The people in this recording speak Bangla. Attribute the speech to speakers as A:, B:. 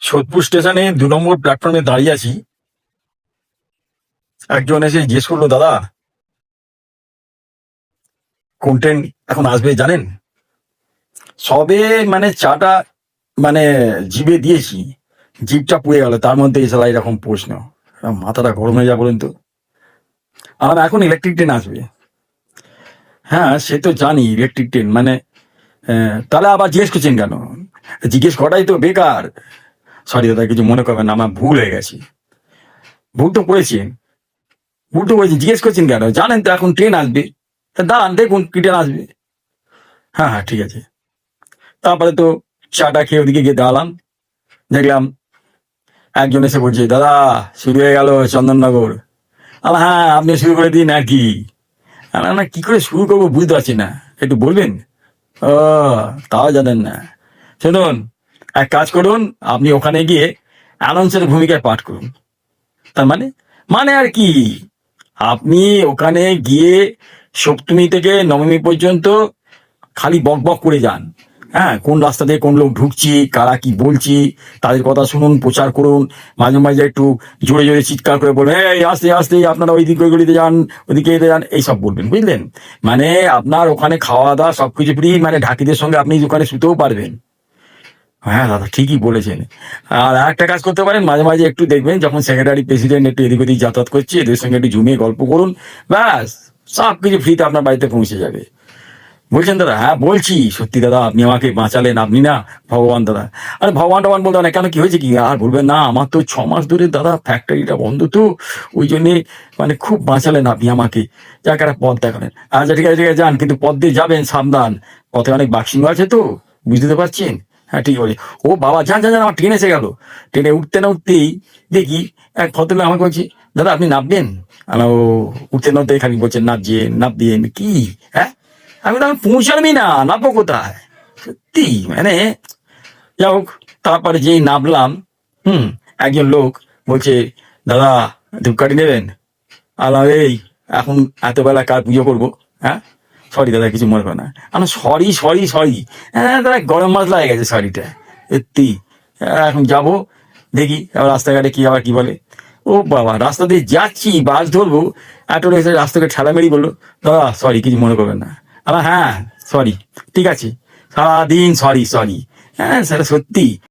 A: সোদপুর স্টেশনে 2 নম্বর প্ল্যাটফর্মে দাঁড়িয়ে আছি। একজন এসে জিজ্ঞেস করলো, দাদা কোন ট্রেন এখন আসবে জানেন? সবে মানে চাটা মানে জিভে দিয়েছি, জিভটা পুড়ে গেল, তার মধ্যে এসে এরকম প্রশ্ন। মাথাটা গরম হয়ে যা বলেন তো। আর এখন ইলেকট্রিক ট্রেন আসবে। হ্যাঁ সে তো জানি ইলেকট্রিক ট্রেন মানে তাহলে আবার জিজ্ঞেস করছেন কেন? জিজ্ঞেস করাই তো বেকার। সরি দাদা, কিছু মনে করবেন না, আমার ভুল হয়ে গেছে। ভুল তো করেছি, ভুল তো করেছি। জিজ্ঞেস করছেন কেন? জানেন তো এখন ট্রেন আসবে। তা দাঁড়ান দেখুন কি ট্রেন আসবে। হ্যাঁ হ্যাঁ ঠিক আছে। তারপরে তো চাটা খেয়ে ওদিকে গিয়ে দাঁড়ালাম। দেখলাম একজন এসে বলছে, দাদা শুরু হয়ে গেল চন্দননগর। হ্যাঁ আপনি শুরু করে দিন আর কি। না কি করে শুরু করবো বুঝতে পারছি না, একটু বলবেন? ও, তাও জানেন না? শুনুন, এক কাজ করুন, আপনি ওখানে গিয়ে অ্যানাউন্সের ভূমিকায় পাঠ করুন। তার মানে মানে আর কি, আপনি ওখানে গিয়ে সপ্তমী থেকে নবমী পর্যন্ত খালি বক বক করে যান। হ্যাঁ, কোন রাস্তা দিয়ে কোন লোক ঢুকছি, কারা কি বলছি, তাদের কথা শুনুন, প্রচার করুন। মাঝে মাঝে একটু জোরে জোরে চিৎকার করে বলবেন, এই আস্তে আস্তে আপনারা ওই দিক ওইগুলিতে যান, ওইদিকে এতে যান, এইসব বলবেন, বুঝলেন? মানে আপনার ওখানে খাওয়া দাওয়া সবকিছু ফ্রি, মানে ঢাকিদের সঙ্গে আপনি ওখানে শুতেও পারবেন। হ্যাঁ দাদা ঠিকই বলেছেন। আর একটা কাজ করতে পারেন, মাঝে মাঝে একটু দেখবেন যখন সেক্রেটারি প্রেসিডেন্ট একটু এদিক ওদিক যাতায়াত করছে, এদের সঙ্গে একটু জমিয়ে গল্প করুন। ব্যাস, সব কিছু ফ্রিতে আপনার বাড়িতে পৌঁছে যাবে। বলছেন দাদা? হ্যাঁ বলছি, সত্যি দাদা আপনি আমাকে বাঁচালেন, আপনি না ভগবান দাদা। আরে ভগবান টগবান বলতে না, কেন কি হয়েছে কি? আর বলবেন না, আমার তো 6 মাস ধরে দাদা ফ্যাক্টরিটা বন্ধ, তো ওই জন্যে মানে খুব বাঁচালেন আপনি আমাকে। যাক একটা পথ দেখালেন। আচ্ছা ঠিক আছে ঠিক আছে, যান, কিন্তু পথ দিয়ে যাবেন সাবধান, পথে অনেক বাক্সিং আছে তো, বুঝতে তো পারছেন? হ্যাঁ ঠিক আছে। ও বাবা, যান যান যান, আমার ট্রেন এসে গেল। ট্রেনে উঠতে না উঠতেই দেখি এক ভদ্রলোক আমাকে বলছি, দাদা আপনি নামবেন? ও উঠতে না উঠতে খালি বলছেন নামছেন, নাম দিয়ে কি? হ্যাঁ, আমি তো আমি পৌঁছালামই না, নামবো কোথায়? সত্যি মানে, যাই হোক। তারপরে যেই নামলাম, হুম, একজন লোক বলছে, দাদা ধূপকাঠি নেবেন? আলাম এই এখন এত বেলা কার পুজো করবো? হ্যাঁ সরি দাদা, কিছু মনে করো না। আমি সরি সরি সরি, হ্যাঁ দাদা গরম মশলা হয়ে গেছে সরিটা। সত্যি। এখন যাব, দেখি আবার রাস্তাঘাটে কি আবার কি বলে। ও বাবা, রাস্তা দিয়ে যাচ্ছি, বাস ধরবো, একটা লোক এসে রাস্তাকে ঠেলা মেরি বললো, দাদা সরি কিছু মনে করবেন না। হ্যাঁ সরি, ঠিক আছে, সারাদিন সরি সরি। হ্যাঁ সেটা সত্যি।